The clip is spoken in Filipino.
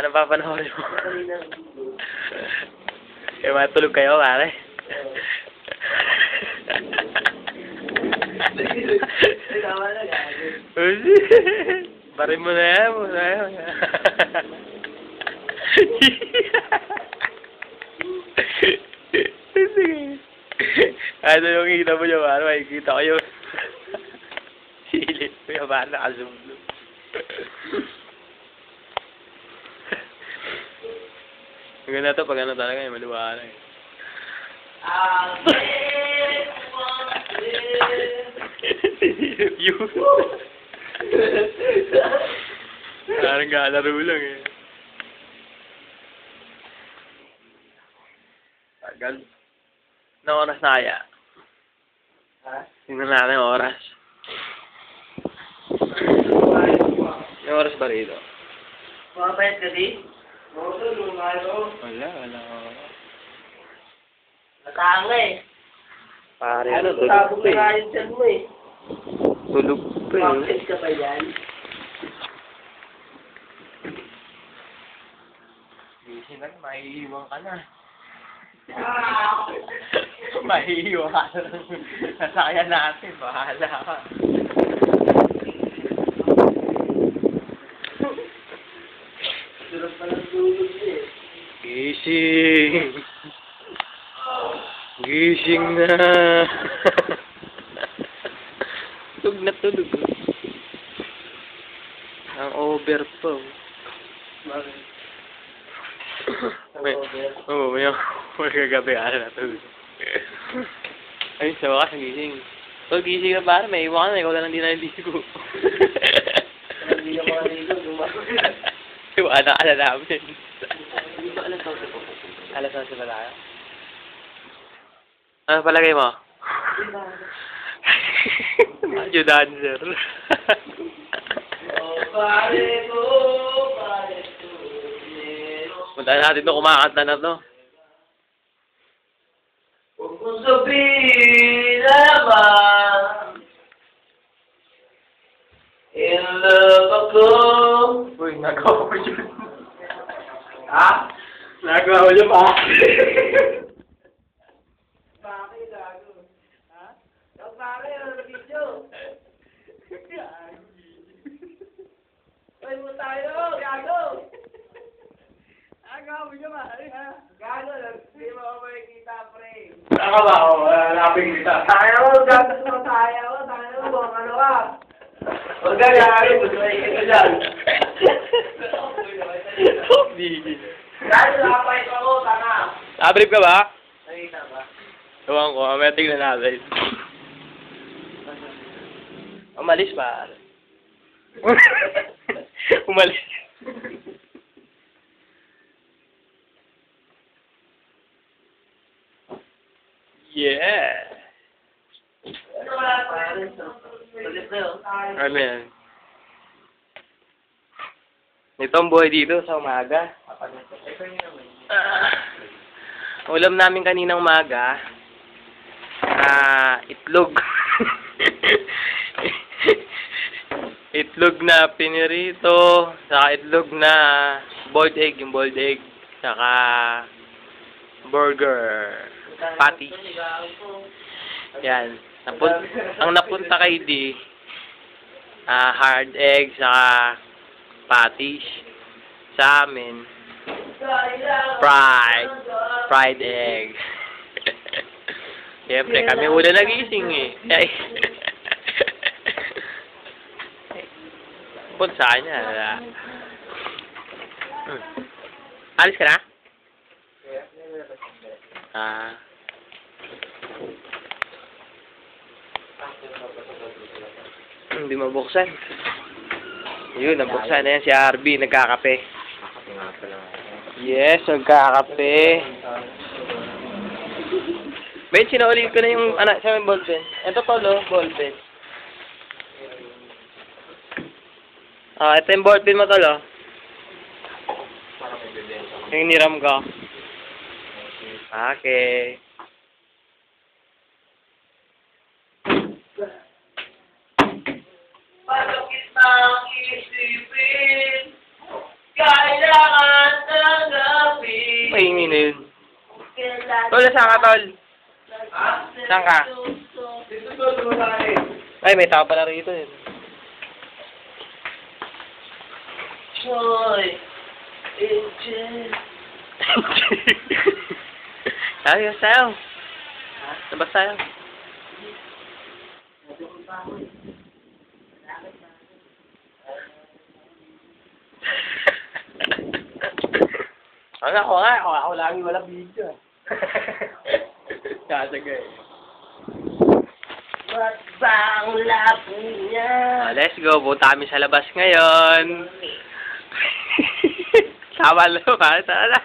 Anong papanoorin mo? Eh, matulog kayo, pare. Barin mo na yan, Sige. Ano yung kita mo yung ano, makikita ko yung silip mo yung ano, naka-zoom. Ang ganda to, pag ano talaga yung maluwala eh. Silip yun. Parang galaro lang eh. Tagal. Anong oras na kaya? Ha? Tingnan natin ang oras. Yung oras ba rito? Mapapayat ka di? Wala. Natanga eh. Pare, Ano, tulog tabog pa na eh. kain dyan mo eh. Tulog pa eh. Mapapayat ka pa yan? Gising lang, mahihiwang ka na. Mahihiwang ka na. Nasakyan natin, bahala ka. Surap pa lang tulog eh. Gising! Gising na! Tulog na tulog. Ang over po. Bakit? Oo, may kagabi na tulog. Ayun, sa wakas, gising. Pag gising ka para, may iwan ka na, ikaw na lang din naliligo. Hindi ka makaligo, gumagod. Iwana ka na namin. Hindi ba alas 11 po? Alas 11 ba tayo? Ano palagay mo? Radyo dancer. Pare ko. Punta natin ito, kumakanta na to. Huwag mong sabihin naman, in love ako. Uy, nagawa ko yun. Ha? Nagawa ko yun pa. Bakit gago? Ha? Yung pare, ano na video? Uy, mo tayo, gago! Gago mo yun, ha? Gago, hindi mo ako makikita, pre. Saka ba ako? Laping kita. Tayo mo, gago mo tayo. Tayo mo, ano ka? Huwag ka gago, gusto mo ikita dyan. Hindi. Gago, napay ko ako, tanga. Abrip ka ba? Nakita ba? Ewan ko, may tignan natin. Umalis pa. Umalis. Yeah. Ulit na yun. Ano yan? Ito ang buhay dito sa umaga. Ulam namin kaninang umaga. Itlog. Itlog na pinirito. Saka itlog na boiled egg. Yung boiled egg. Saka burger. Patty. Yan. Ang napunta kay D, hard egg, saka patties. Sa amin, fried egg. Siyempre, kami una nagising eh. Ay. Punta sa kanya. Alis ka na? Hindi mabuksan. Yun, nabuksan na yan si RB, nagkakape. Yes, nagkakape. Ben, sinaulit ko na yung, sa may ballpen. Ito Paulo, ballpen. Ito yung ballpen mo Tolo. Yung niram ko. Okay. Paano kitang isipin? Kailangan Mahingi na yun. Tol, saan ka, Tol? Saan ka? Ay, may tao pala rito yun. Hoy, Angel. Ayos tayo. Labas tayo. Ako lagi wala video. Kasagay. Ba't ba ang labo niya? Let's go. Punta kami sa labas ngayon. Sama lang, ha? Sana.